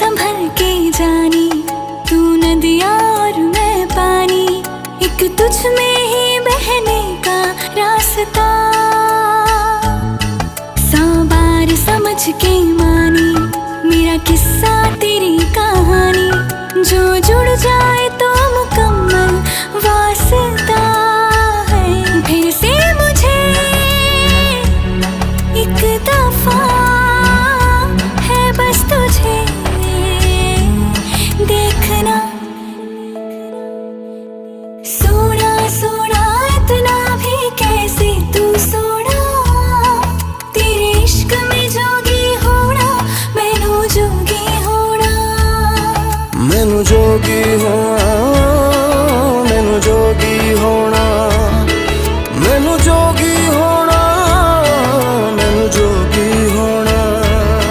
संभल के जानी, तू नदियाँ और मैं पानी, एक तुझ में ही बहने का रास्ता। 100 बार समझ के मानी मेरा किस्सा तेरी कहानी, जो जुड़ जाए तो मुकम्मल वास्ता है। फिर से मुझे एक दफा है बस तुझे देखना। सोना सोना इतना भी कैसे तू सोना, तेरे इश्क में जोगी होना, मैनू जोगी होना। मैनू जोगी हो